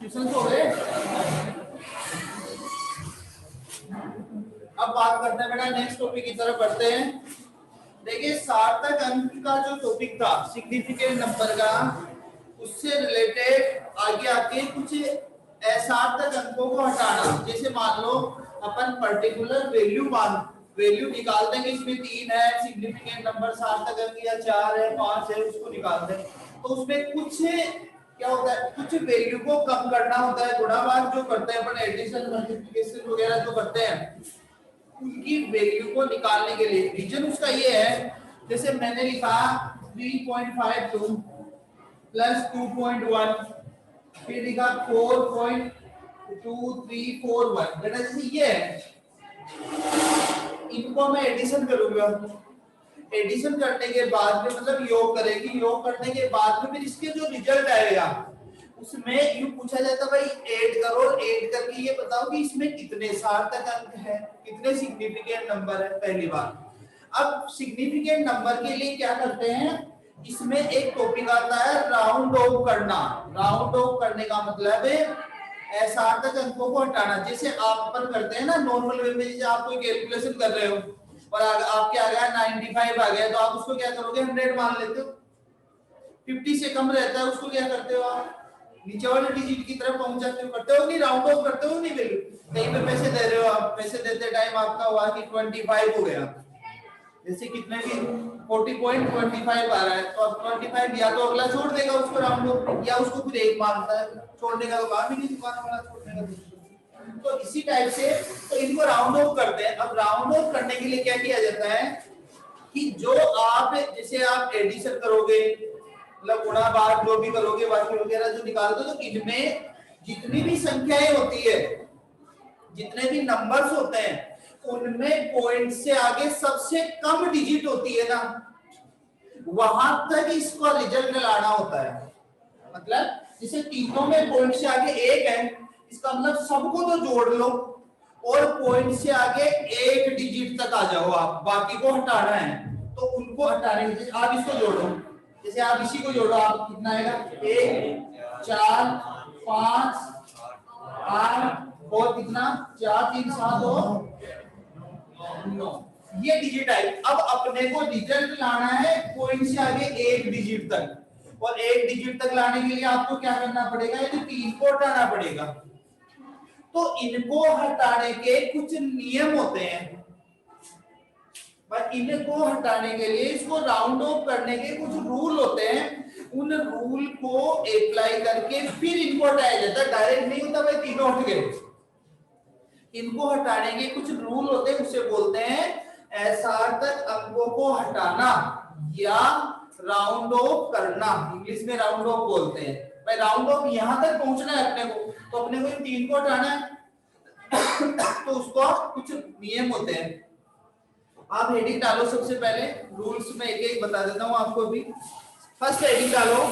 Question हो गए। अब बात करते हैं बेटा नेक्स्ट टॉपिक की तरफ बढ़ते हैं। देखिए सार्थक अंक का जो टॉपिक था सिग्निफिकेंट नंबर का, उससे रिलेटेड आगे आके कुछ असार्थक अंकों को हटाना। जैसे मान लो अपन पर्टिकुलर वैल्यू निकालते हैं कि इसमें 3 है सिग्निफिकेंट नंबर, सार्थक अंक या 4 है 5 है, उसको निकालते हैं तो उसमें कुछ क्या होता है, कुछ वैल्यू को कम करना होता है। गुणा भाग जो करते हैं अपन, एडिशन मल्टीप्लिकेशन वगैरह जो करते हैं, उनकी वैल्यू को निकालने के लिए रीजन उसका ये है। जैसे मैंने लिखा 3.52 प्लस 2.1, फिर लिखा 4.2341, बेटा जैसे ये है, इनको मैं एडिशन करूंगा। एडिशन करने के बाद में मतलब योग करेगी, योग करने के बाद में फिर इसके जो रिजल्ट आएगा उसमें यूं पूछा जाता है भाई ऐड करो, ऐड करके ये बताओ कि इसमें कितने सार्थक अंक है, कितने सिग्निफिकेंट नंबर है। पहली बात। अब सिग्निफिकेंट नंबर के लिए क्या करते हैं, इसमें एक टॉपिक आता है राउंड ऑफ करना। राउंड ऑफ करने का मतलब है असार्थक अंकों को हटाना। जैसे आप अपन करते हैं ना नॉर्मल वे में, जैसे आप कोई कैलकुलेशन कर रहे हो और आपके आ गया 95 आ गया, तो आप उसको क्या करोगे 100 मान लेते हो। 50 से कम रहता है उसको क्या करते हो आप नीचे वाले डिजिट की तरफ पहुंच जाते हो, करते हो नहीं, राउंड ऑफ करते हो नहीं। वैल्यू कहीं पे पैसे दे रहे हो आप, पैसे देते टाइम आपका हुआ कि 25 हो गया, जैसे कितने भी 40.25 आ रहा है, तो अब 25 या तो अगला छोड़ देगा उसको राउंड ऑफ, या उसको फिर एक मानता है, छोड़ने का तो काम ही नहीं दुकान वाला छोड़ने का। तो इसी टाइप से तो इनको राउंड ऑफ करते हैं। अब राउंड ऑफ करने के लिए क्या किया जाता है कि जो आप जैसे आप एडिशन करोगे, मतलब गुणा भाग जो भी करोगे, बाकी वगैरह जो निकालते हो, तो इनमें जितनी भी संख्याएं होती है, जितने भी नंबर्स होते हैं, उनमें पॉइंट से आगे सबसे कम डिजिट होती है ना, वहां तक इसका रिजल्ट लाना होता है। मतलब जैसे तीनों में पॉइंट से आगे एक है, इसका मतलब सबको तो जोड़ लो और पॉइंट से आगे एक डिजिट तक आ जाओ आप, बाकी को हटाना है। तो उनको हटाने के लिए आप इसको जोड़ो, जैसे आप इसी को जोड़ो, आप कितना आएगा 1 4 5 8 और कितना 4 3 7 और 9, ये डिजिट आई। अब अपने को रिजल्ट लाना है पॉइंट से आगे एक डिजिट तक, और एक डिजिट तक लाने के लिए आपको क्या करना पड़ेगा, ये 3 को हटाना पड़ेगा। तो इनको हटाने के कुछ नियम होते हैं, पर इनको हटाने के लिए इसको राउंड ऑफ करने के कुछ रूल होते हैं। उन रूल को अप्लाई करके फिर इनको हटाया जाता है, डायरेक्ट नहीं होता भाई तीनों हट गए। इनको हटाने के कुछ रूल होते हैं, उसे बोलते हैं असार्थक अंकों को हटाना या राउंड ऑफ करना। इंग्लिश में राउंड ऑफ बोलते हैं। भाई राउंड ऑफ यहां तक पहुंचना है अपने को, तो अपने को इन 3 को हटाना है तो उसको कुछ नियम होते हैं। आप हेडिंग डालो सबसे पहले, रूल्स में एक एक बता देता हूं आपको भी। फर्स्ट हेडिंग डालो,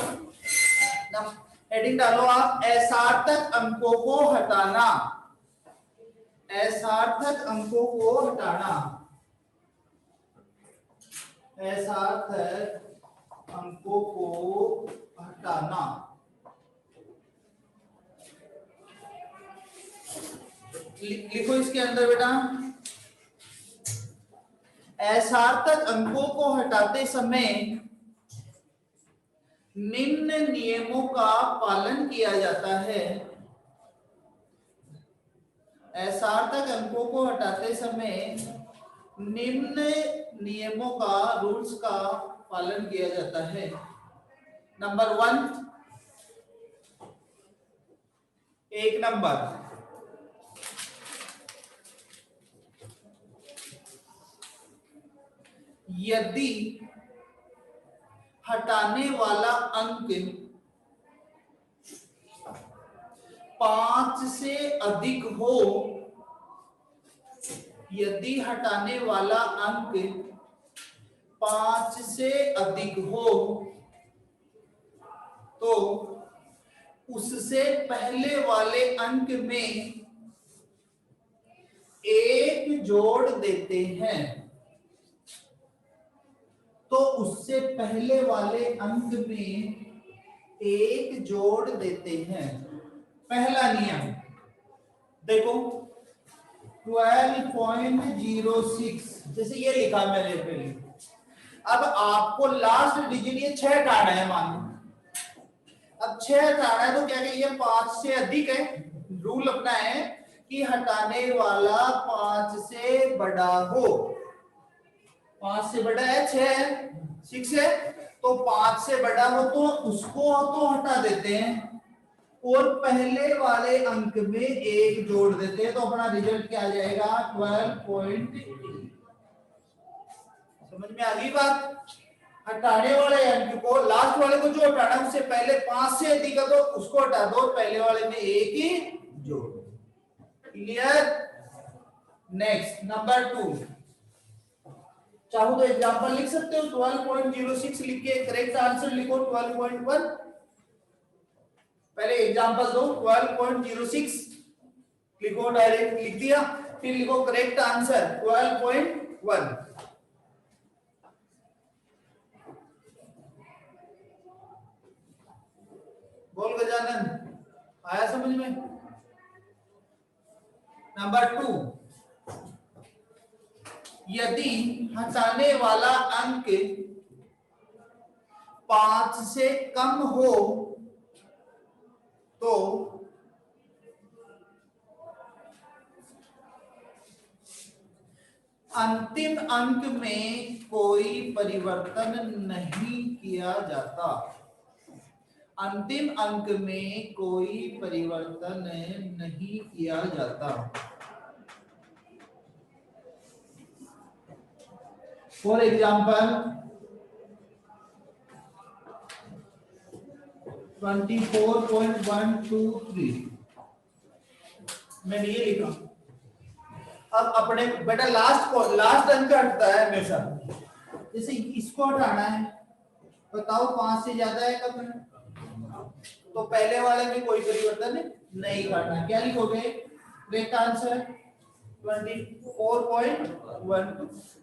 हेडिंग डालो आप असार्थक अंकों को हटाना। असार्थक अंकों को हटाना, असार्थक अंकों को हटाना। लिखो इसके अंदर बेटा, असार्थक अंकों को हटाते समय निम्न नियमों का पालन किया जाता है। असार्थक अंकों को हटाते समय निम्न नियमों का, रूल्स का पालन किया जाता है। नंबर 1, 1 नंबर, यदि हटाने वाला अंक 5 से अधिक हो, यदि हटाने वाला अंक 5 से अधिक हो तो उससे पहले वाले अंक में 1 जोड़ देते हैं। तो उससे पहले वाले अंक में 1 जोड़ देते हैं। पहला नियम देखो 12.06 जैसे ये लिखा मैंने पहले। अब आपको लास्ट डिजिट ये 6 हटाना है मान लो। अब 6 हटाना है तो क्या कहिए 5 से अधिक है। रूल अपना है कि हटाने वाला 5 से बड़ा हो। 5 से बड़ा है 6 है 6 है तो 5 से बड़ा हो तो उसको तो हटा देते हैं और पहले वाले अंक में 1 जोड़ देते हैं तो अपना रिजल्ट क्या आ जाएगा 12.8। समझ में आ गई बात। हटाने वाले अंक को लास्ट वाले को जो हटाना उससे पहले 5 से अधिक है तो उसको हटा दो पहले वाले में 1 ही जोड़। क्लियर। नेक्स्ट नंबर 2 चाहो तो एग्जांपल लिख सकते हो 12.06 लिख के करेक्ट आंसर लिखो 12.1। पहले एग्जांपल दो 12.06 लिखो डायरेक्ट लिख दिया फिर लिखो करेक्ट आंसर 12.1। बोल गजानन आया समझ में। नंबर 2 यदि हटाने वाला अंक 5 से कम हो तो अंतिम अंक में कोई परिवर्तन नहीं किया जाता। अंतिम अंक में कोई परिवर्तन नहीं किया जाता। फॉर एग्जाम्पल 24.123 मैंने ये लिखा। अब अपने बेटा लास्ट अंक हटता है हमेशा। जैसे इसको हटाना है बताओ 5 से ज्यादा है कम है तो पहले वाले में कोई परिवर्तन नहीं करना। क्या लिखोगे करेक्ट आंसर 24.12।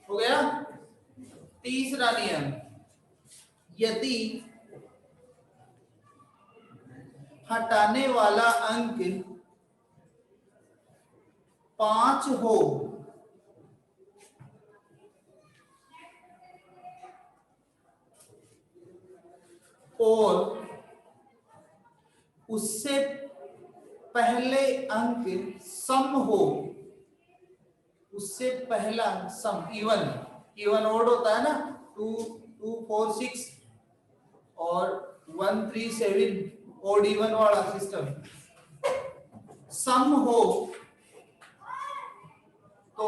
हो गया। तीसरा नियम यदि हटाने वाला अंक 5 हो और उससे पहले अंक सम हो। उससे पहला सम इवन ओड होता है ना 2 2 4 6 और 1 3 7 ओड इवन वाला सिस्टम सम हो तो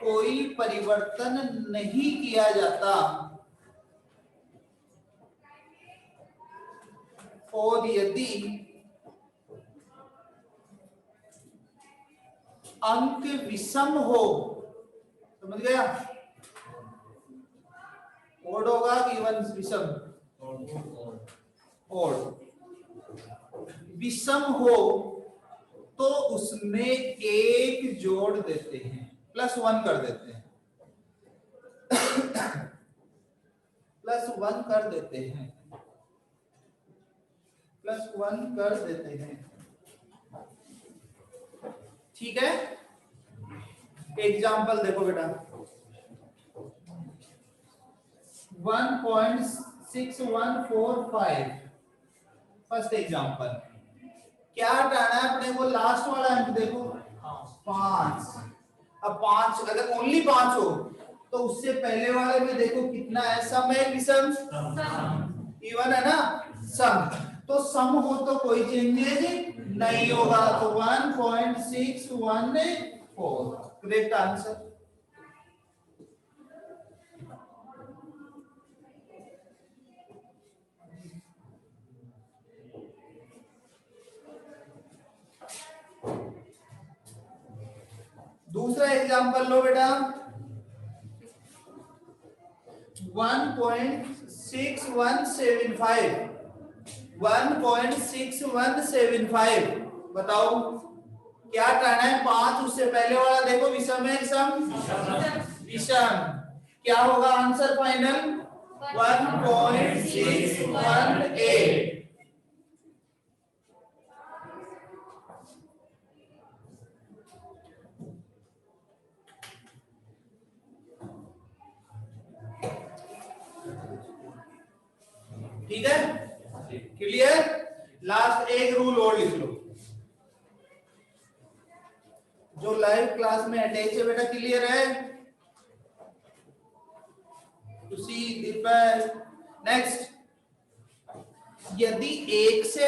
कोई परिवर्तन नहीं किया जाता। और यदि अंक विषम हो समझ गया। ओड होगा कि इवन विषम ओड विषम हो तो उसमें 1 जोड़ देते हैं +1 कर देते हैं +1 कर देते हैं +1 कर देते हैं। ठीक है। एग्जाम्पल देखो बेटा 1.6145 फर्स्ट एग्जाम्पल। क्या हटाना है अपने को लास्ट वाला अंक देखो 5। अब 5 अगर ओनली 5 हो तो उससे पहले वाले में देखो कितना है सम है विषम इवन है ना सम। तो सम हो तो कोई चेंजेज नहीं होगा तो 1.614 करेक्ट आंसर। दूसरा एग्जांपल लो बेटा 1.6175 बताओ क्या हटाना है? 5, उससे पहले वाला देखो विषम है सम विषम। क्या होगा आंसर फाइनल? 1.618। ठीक है, क्लियर? लास्ट एक रूल और लिख लो जो लाइव क्लास में अटैच है बेटा। क्लियर है? उसी दीपक नेक्स्ट, यदि एक से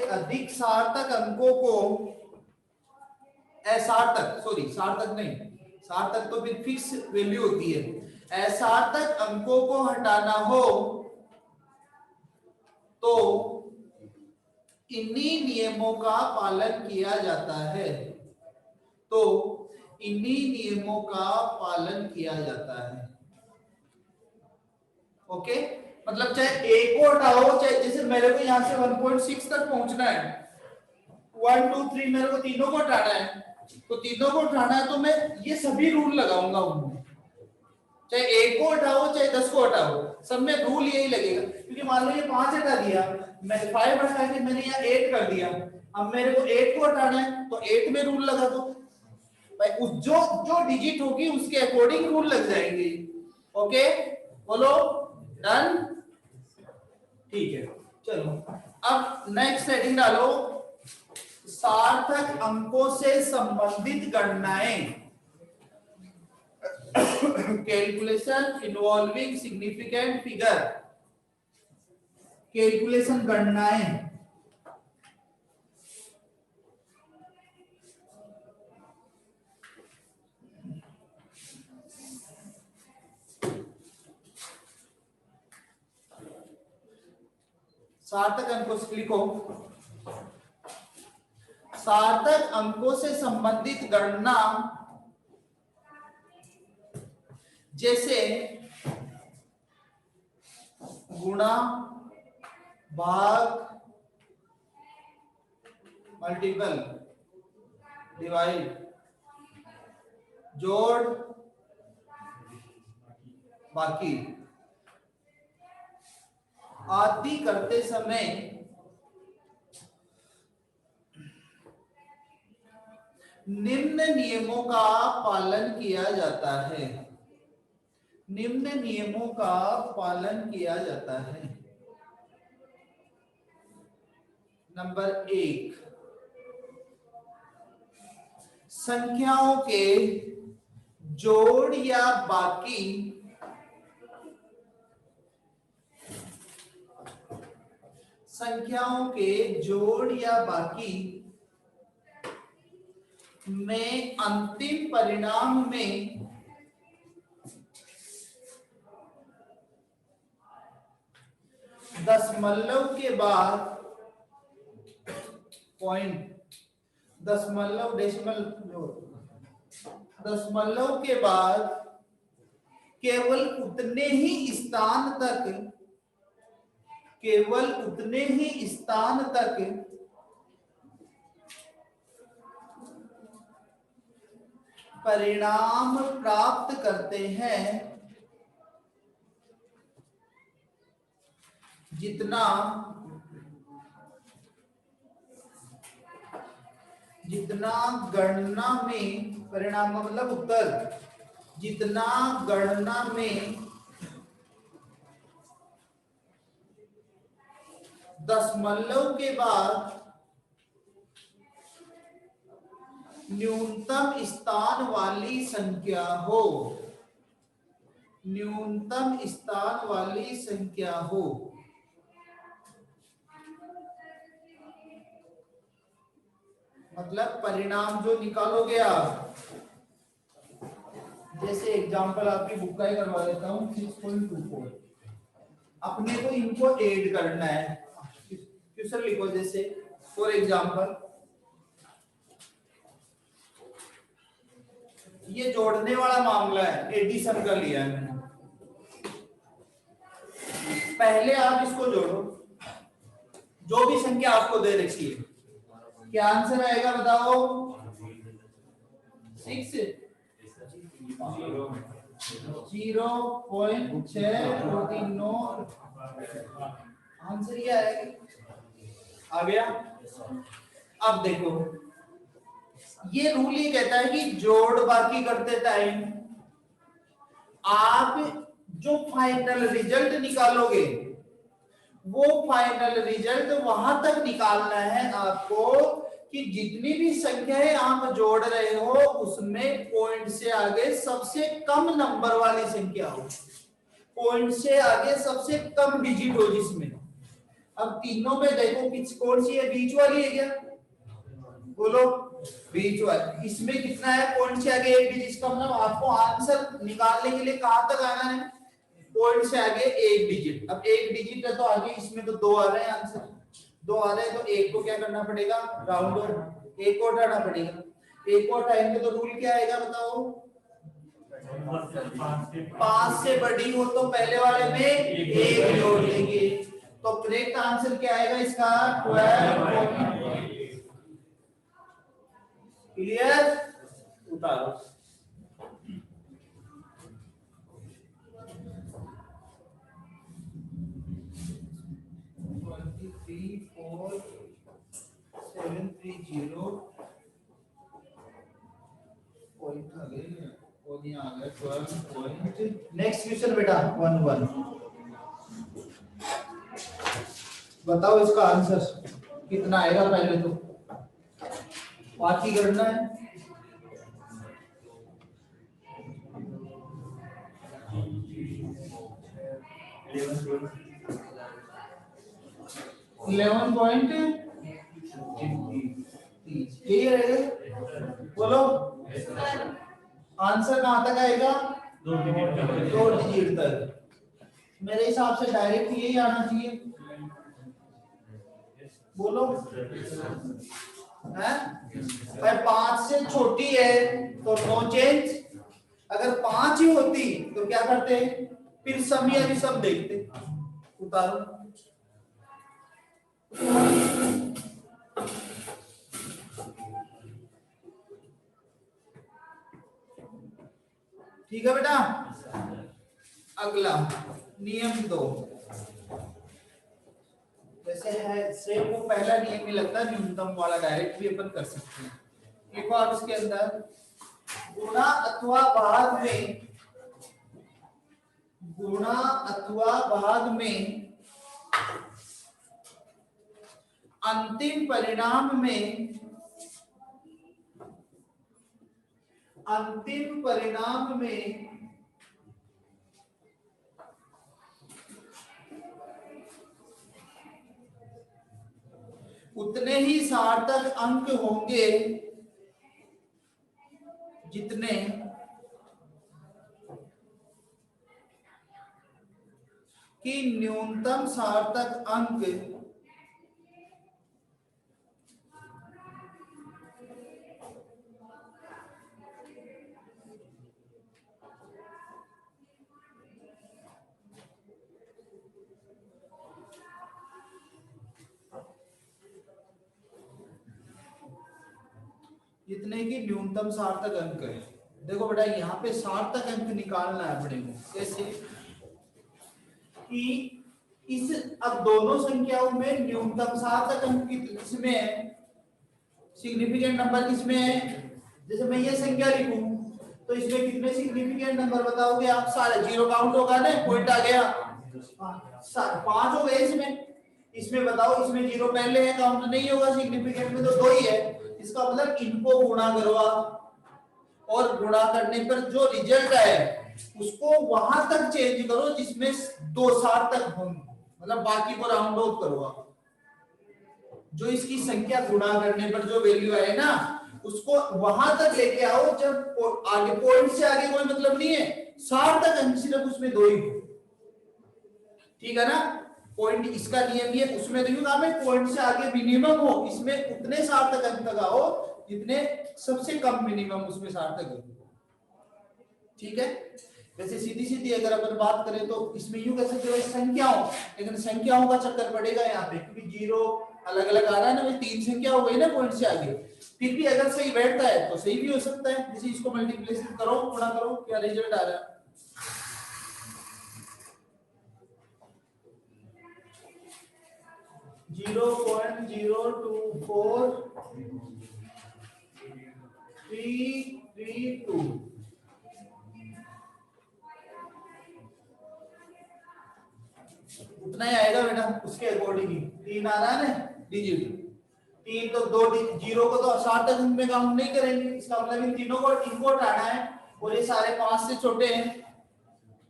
अधिक सार्थक अंकों को सार्थक नहीं, सार्थक तो फिर फिक्स वैल्यू होती है। असार्थक अंकों को हटाना हो तो इन्हीं नियमों का पालन किया जाता है। ओके, मतलब चाहे एक को हटाओ, चाहे जैसे मेरे को यहां से 1.6 तक पहुंचना है, 1 2 3 मेरे को तीनों को हटाना है, तो तीनों को उठाना है तो मैं ये सभी रूल लगाऊंगा उनमें, चाहे एक को हटाओ चाहे 10 को हटाओ, सब में रूल यही लगेगा। क्योंकि मान लो ये 5 हटा दिया, मैं 5 हटा के मैंने यहाँ 8 कर दिया, अब मेरे को 8 को हटाना है तो 8 में रूल लगा दो भाई, उस जो डिजिट होगी उसके अकॉर्डिंग रूल लग जाएंगे। ओके बोलो डन, ठीक है। चलो अब नेक्स्ट हेडिंग डालो, सार्थक अंकों से संबंधित गणनाएं, calculation involving significant figure, calculation गणनाएं। सार्थक अंकों से लिखो, सार्थक अंकों से संबंधित गणना जैसे गुणा, भाग, मल्टीपल, डिवाइड, जोड़, बाकी आदि करते समय निम्न नियमों का पालन किया जाता है। निम्न नियमों का पालन किया जाता है। नंबर 1, संख्याओं के जोड़ या बाकी में अंतिम परिणाम में दशमलव के बाद दशमलव के बाद केवल उतने ही स्थान तक परिणाम प्राप्त करते हैं जितना गणना में, परिणाम मतलब उत्तर, जितना गणना में दशमलव के बाद न्यूनतम स्थान वाली संख्या हो। मतलब परिणाम जो निकालोगे आप, जैसे एग्जांपल आपकी बुक का ही करवा देता हूं, 6.24, अपने को इनको ऐड करना है। क्वेश्चन लिखो, जैसे फॉर एग्जांपल ये जोड़ने वाला मामला है, एडिशन का लिया है मैंने। पहले आप इसको जोड़ो, जो भी संख्या आपको दे रखी है, क्या आंसर आएगा बताओ? 6 0.649 आंसर ये आएगा। आ गया। अब देखो, ये रूल ये कहता है कि जोड़ बाकी करते टाइम आप जो फाइनल रिजल्ट निकालोगे, वो फाइनल रिजल्ट वहां तक निकालना है आपको कि जितनी भी संख्याएं आप जोड़ रहे हो उसमें पॉइंट से आगे सबसे कम नंबर वाली संख्या हो, पॉइंट से आगे सबसे कम डिजिट हो जिसमें। अब तीनों में देखो किस कौन सी है, बीच वाली है क्या? बोलो, बीच वाली। इसमें कितना है? पॉइंट से आगे एक डिजिट का मतलब आपको आंसर निकालने के लिए कहां तक आना है? पॉइंट से आगे एक डिजिट। अब एक डिजिट है तो आगे इसमें तो 2 आ रहे हैं, आंसर 2 आ रहे हैं, तो एक को क्या करना पड़ेगा? राउंड ऑफ, एक को हटाना पड़ेगा। एक को हटाएंगे तो रूल क्या आएगा बताओ? 5 से बड़ी हो तो पहले वाले में एक जोड़ देंगे, तो करेक्ट आंसर क्या आएगा इसका? 12। क्लियर? उतारो। नेक्स्ट क्वेश्चन बेटा 1 बताओ इसका आंसर कितना आएगा? पहले तो बाकी करना है। 11.30 यही रहेगा। बोलो आंसर कहां तक आएगा? 2 डिजिट तक। मेरे हिसाब से डायरेक्ट यही आना चाहिए। बोलो है? भाई 5 से छोटी है तो नो चेंज, अगर 5 ही होती तो क्या करते? फिर सम या विषम देखते। उतारो। ठीक है बेटा। अगला नियम 2, जैसे है सेम वो पहला नियम ही लगता है, न्यूनतम वाला डायरेक्ट भी अपन कर सकते हैं। एक और इसके अंदर गुणा अथवा भाग में, गुणा अथवा भाग में अंतिम परिणाम में, अंतिम परिणाम में उतने ही सार्थक अंक होंगे जितने कि न्यूनतम सार्थक अंक जितने की न्यूनतम सार्थक अंक है। देखो बेटा यहाँ पे सार्थक अंक निकालना है अपने को। कैसे? कि इस अब दोनों संख्याओं में न्यूनतम सार्थक अंक किसमें है? सिग्निफिकेंट नंबर किसमें है? जैसे मैं ये संख्या लिखूं तो इसमें कितने सिग्निफिकेंट नंबर बताओगे आप? सारे जीरो काउंट होगा ना, पॉइंट आ गया, 5 हो गए इसमें। इसमें बताओ, इसमें जीरो पहले है, काउंट नहीं होगा, सिग्निफिकेंट में तो 2 ही है। इसका मतलब इनको गुणा करो आप, और गुणा करने पर जो रिजल्ट है उसको वहां तक चेंज करो जिसमें 2 सार्थक होंगे, मतलब बाकी को राउंड ऑफ करो आप। जो इसकी संख्या गुणा करने पर जो वैल्यू आए ना उसको वहां तक लेके आओ जब आगे पॉइंट से आगे कोई मतलब नहीं है, सार्थक अंक सिर्फ उसमें 2 ही। ठीक है ना? पॉइंट इसका नियम ये, उसमें तो काम है पॉइंट से आगे मिनिमम हो, इसमें उतने सार्थक अंक तक आओ जितने सबसे कम मिनिमम उसमें सार्थक अंक। ठीक है? वैसे सीधी सीधी अगर अपन बात करें तो इसमें यूं कह सकते हो संख्याओं, लेकिन संख्याओं का चक्कर पड़ेगा यहाँ पे क्योंकि जीरो अलग अलग आ रहा है ना, भाई 3 संख्या हो गई ना पॉइंट से आगे। फिर भी अगर सही बैठता है तो सही भी हो सकता है, जैसे इसको मल्टीप्लिकेशन करो, गुणा करो, क्या रिजल्ट आ रहा है? 0.024332 उतना ही आएगा बेटा, उसके अकॉर्डिंग ही 3 आ रहा है ना डिजिट। 3 तो 2 जीरो को तो 7 तक में काउंट नहीं करेंगे, इसका मतलब इन तीनों को इनको हटाना है और ये सारे 5 से छोटे हैं,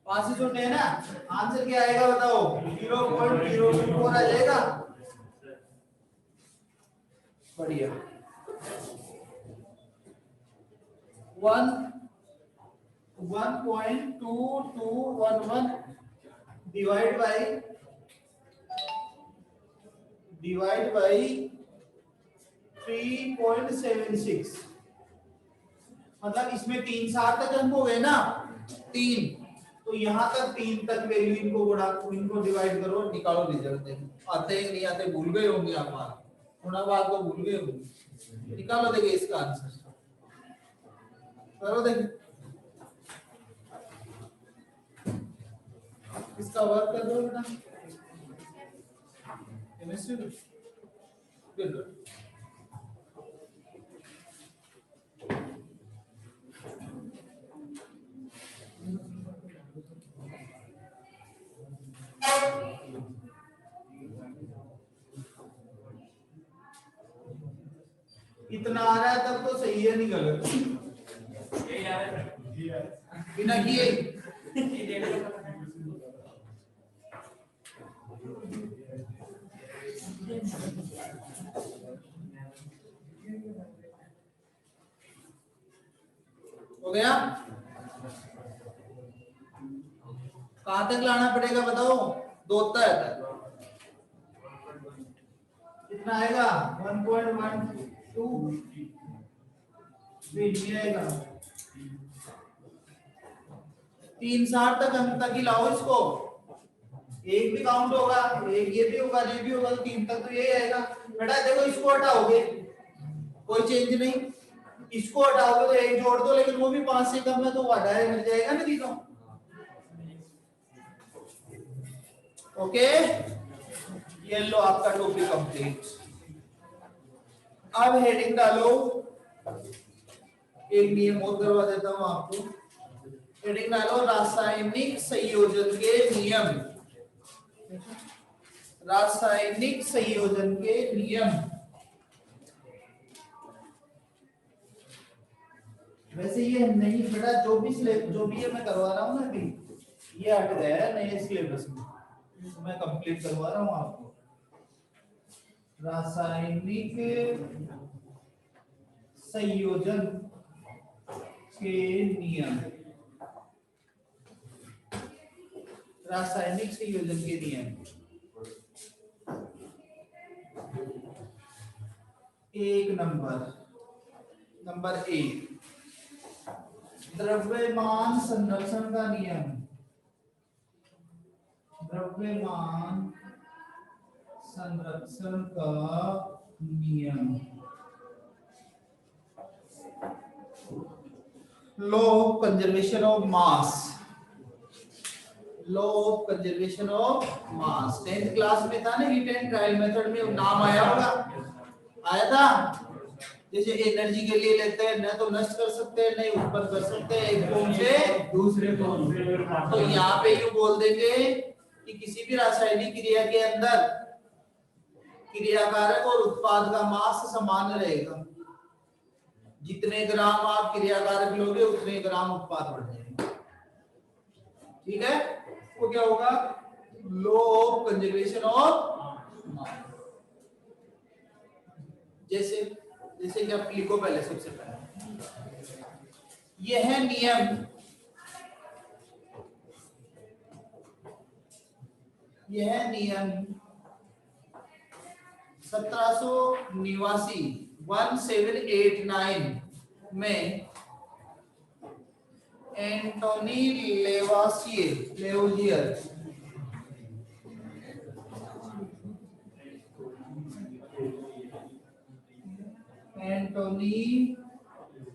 5 से छोटे हैं ना। आंसर क्या आएगा बताओ? 0.024 आ जाएगा। बढ़िया। 1.2211 डिवाइड बाय 3.76, मतलब इसमें 3 7 तक अंक हो गए ना, 3 तो यहाँ तक 3 तक वैल्यू, इनको गुणा, इनको डिवाइड करो, निकालो रिजल्ट। देखो आते हैं नहीं आते, भूल गए होंगे आप, थोड़ा बात तो भूल गए होंगे, निकालो देखिए इसका आंसर, करो देखिए इसका वर्क कर दो बेटा। केमिस्ट्री बिल्कुल इतना आ रहा है तब तो सही है, नहीं गलत। बिना किए हो गया। कहां तक लाना पड़ेगा बताओ? 2 तक। कितना आएगा? 1.12 आएगा। 360 तक अंक तक ही लाओ इसको, एक भी काउंट होगा, एक ये भी होगा, ये भी होगा, तो 3 तक तो यही आएगा बेटा। देखो इसको हटाओगे कोई चेंज नहीं, इसको हटाओगे तो एक जोड़ दो, लेकिन वो भी 5 से कम है तो वो हटाए मिल जाएगा ना तीनों। ओके, ये लो आपका टॉपिक कंप्लीट। अब हेडिंग डालो, एक नियम और करवा देता हूं आपको। हेडिंग डालो रासायनिक संयोजन के नियम, रासायनिक संयोजन के नियम। वैसे ये नहीं बेटा, जो भी ये मैं करवा रहा हूँ ना अभी, ये हट गया है नए सिलेबस में, तो मैं कंप्लीट करवा रहा हूँ आपको। रासायनिक संयोजन के नियम, रासायनिक संयोजन के नियम। एक नंबर 1 द्रव्यमान संरक्षण का नियम। द्रव्यमान संरक्षण का नियम, law of conservation of mass, law of conservation of mass 10th class में था ना, हीट एंड ट्रायल मेथड में नाम आया होगा, आया था। जैसे एनर्जी के लिए लेते हैं, न तो नष्ट कर सकते हैं, नहीं उत्पन्न कर सकते हैं एक फॉर्म से दूसरे फॉर्म में। तो यहाँ पे यूं बोल देंगे कि किसी भी रासायनिक क्रिया के अंदर क्रियाकारक और उत्पाद का मास समान रहेगा। जितने ग्राम आप क्रियाकारक लोगे उतने ग्राम उत्पाद बढ़ जाएंगे। ठीक है, वो क्या होगा? Law of conservation of mass. जैसे कि आप लिखो पहले, सबसे पहले यह नियम 1789 में एंटोनी लेवासिए लेवोजियर, एंटोनी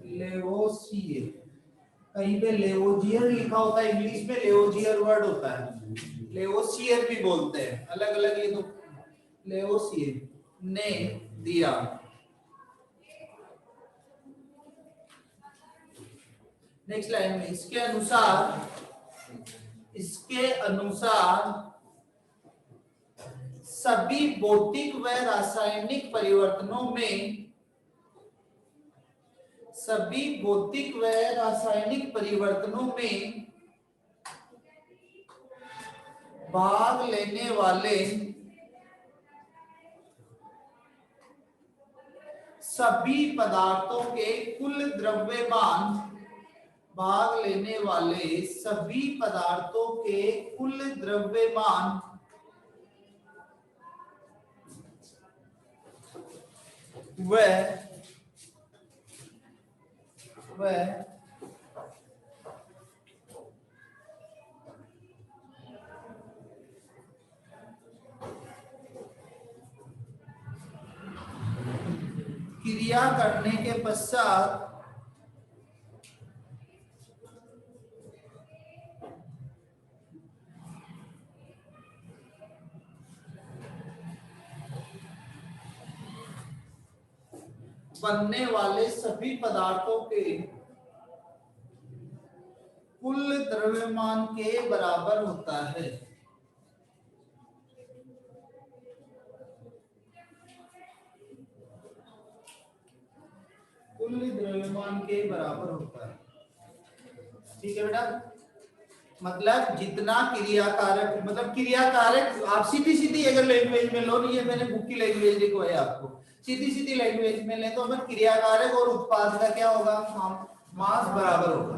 लेवोसिए, कहीं पे लेवोजियर लिखा होता है, इंग्लिश में लेवोजियर वर्ड होता है, लेवोसियर भी बोलते हैं, अलग अलग, ये तो लेवोसियर ने दिया। नेक्स्ट लाइन में इसके अनुसार सभी भौतिक व रासायनिक परिवर्तनों में भाग लेने वाले सभी पदार्थों के कुल द्रव्यमान वह क्रिया करने के पश्चात बनने वाले सभी पदार्थों के कुल द्रव्यमान के बराबर होता है। कुल द्रव्यमान के बराबर होता है, ठीक है बेटा। मतलब जितना क्रियाकारक, मतलब क्रियाकारक आप सीधी सीधी अगर लैंग्वेज में लो, नहीं है मैंने बुक की लैंग्वेज लिखवाई आपको, सीधी सीधी लैंग्वेज में ले तो अगर क्रियाकारक और उत्पाद का क्या होगा, मास बराबर होगा,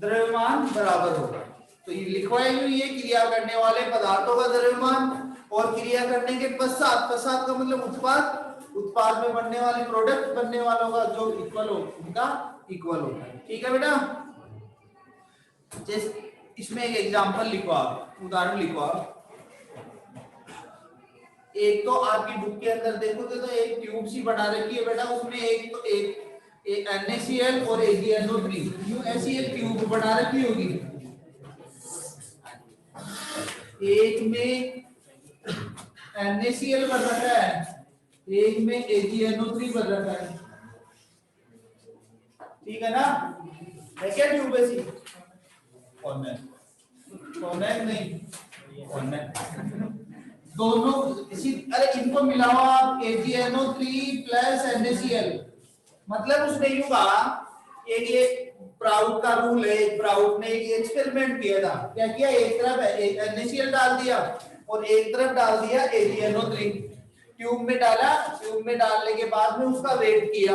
द्रव्यमान बराबर होगा। तो ये लिखवाई हुई है क्रिया करने वाले पदार्थों का द्रव्यमान और क्रिया करने के पश्चात, पश्चात का मतलब उत्पाद में बनने वाले प्रोडक्ट बनने वालों का जो इक्वल हो, उनका इक्वल होता है, ठीक है बेटा। जैसे इसमें एक एग्जांपल लिखो आप, उदाहरण लिखो आप। एक तो आपकी बुक के अंदर देखोगे तो एक ट्यूब सी बना रखी है बेटा, उसमें एक तो एक NaCl और AgNO3, यूं ऐसी एक ट्यूब बना रखी होगी, एक में NaCl भर रखा है, एक में AgNO3 भर रखा है, ठीक है ना। है क्या ट्यूब ऐसी? कॉन्वेक्स नहीं, दोनों इसी, अरे इनको मिलाओ आप, AgNO3 प्लस NaCl, मतलब उसने यूं कहा, एक ये प्राउड का रूल है, प्राउड ने एक एक्सपेरिमेंट किया था, क्या किया, एक तरफ NaCl डाल दिया और एक तरफ डाल दिया AgNO3, ट्यूब में डाला, ट्यूब में डालने के बाद में उसका वेट किया,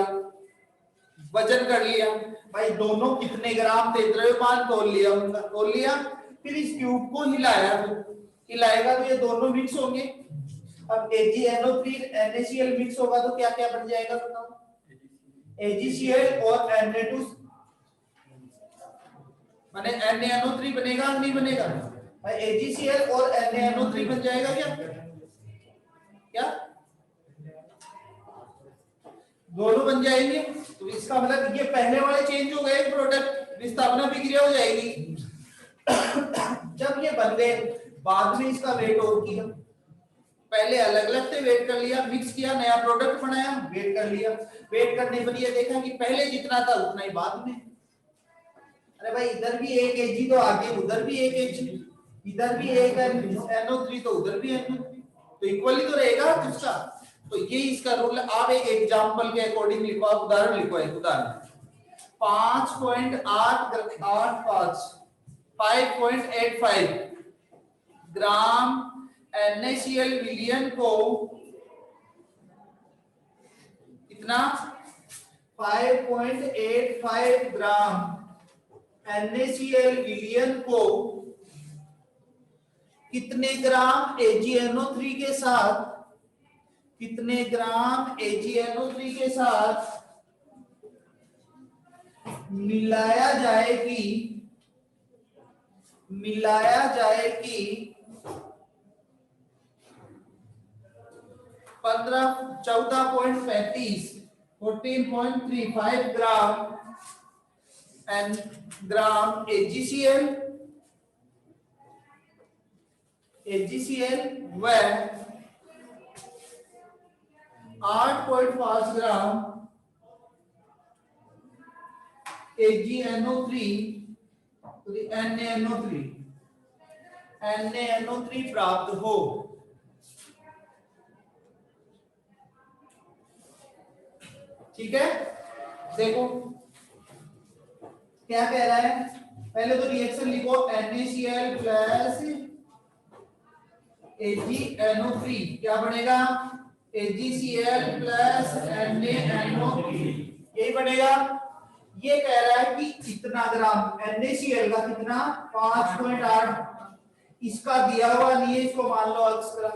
वजन कर लिया, भाई दोनों कितने ग्राम थे, द्रव्यमान तोल लिया, फिर इस ट्यूब को हिलाएगा तो ये दोनों मिक्स होंगे। अब AgNO3 NaCl मिक्स होगा तो क्या क्या बन जाएगा बताओ, AgCl और Na2 माने NaNO3 बनेगा नहीं बनेगा, भाई AgCl और NaNO3 बन जाएगा क्या दोनों बन जाएंगे। तो इसका मतलब ये पहले वाले चेंज हो गए, प्रोडक्ट विस्थापना विक्रिया हो जाएगी। जब ये बन गए, बाद में इसका वेट और किया, पहले अलग अलग से वेट कर लिया, मिक्स किया, नया प्रोडक्ट बनाया, वेट कर लिया, वेट करने पर ये देखा कि पहले जितना था उतना ही बाद में, अरे भाई इधर भी एक Ag तो आगे, उधर भी एक Ag, इधर भी एक NO3 तो उधर भी NO3, तो इक्वली तो रहेगा उसका। तो ये इसका रूल है। आप एक एग्जांपल के अकॉर्डिंग लिखो, आप उदाहरण लिखो, एक उदाहरण 5.85 ग्राम NaCl विलियन को कितना 5.85 ग्राम NaCl विलियन को कितने ग्राम AgNO3 के साथ, कितने ग्राम AgNO3 के साथ मिलाया जाएगी मिलाया जाए कि 14.35 14.35 ग्राम AgCl व 8.5 ग्राम AgNO3 NaNO3 प्राप्त हो। ठीक है, देखो क्या कह रहा है, पहले तो रिएक्शन लिखो NaCl प्लस AgNO3 क्या बनेगा, AgCl प्लस NaNO3 यही बनेगा। ये कह रहा है कि कितना ग्राम NaCl का कितना 5.8, इसका दिया हुआ नहीं है, इसको मान लो एक्स्ट्रा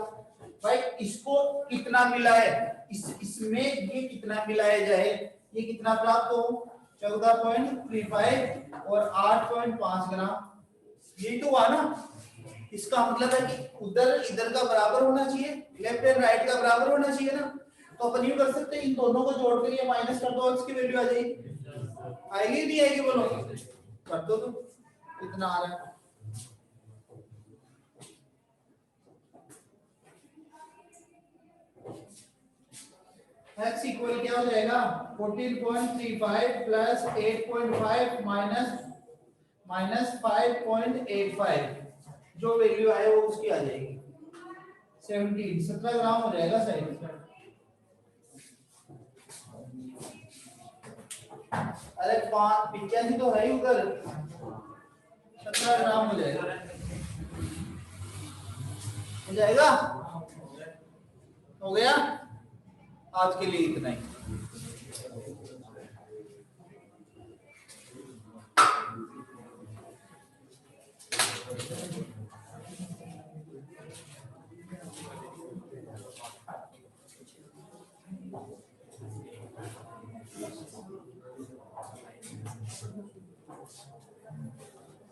भाई, इसको कितना मिला है, इसमें ये कितना मिलाया जाए, ये कितना प्राप्त हो 14.35 और 8.5 ग्राम, ये तो हुआ ना। इसका मतलब है कि उधर इधर का बराबर होना चाहिए, लेफ्ट एंड राइट का बराबर होना चाहिए ना। तो अपन यूं कर सकते हैं, इन दोनों को जोड़कर ये माइनस कर दो, इसकी वैल्यू आ जाएगी, आएगी नहीं आएगी बोलो, कर दो तो कितना आ रहा है। x इक्वल क्या हो जाएगा 14.35 प्लस 8.5 माइनस 5.85, जो वैल्यू आए वो उसकी आ जाएगी 17 ग्राम हो जाएगा सही। अरे 85 तो है ही उधर, 17 ग्राम हो जाएगा, हो गया। आज के लिए इतना ही।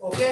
ओके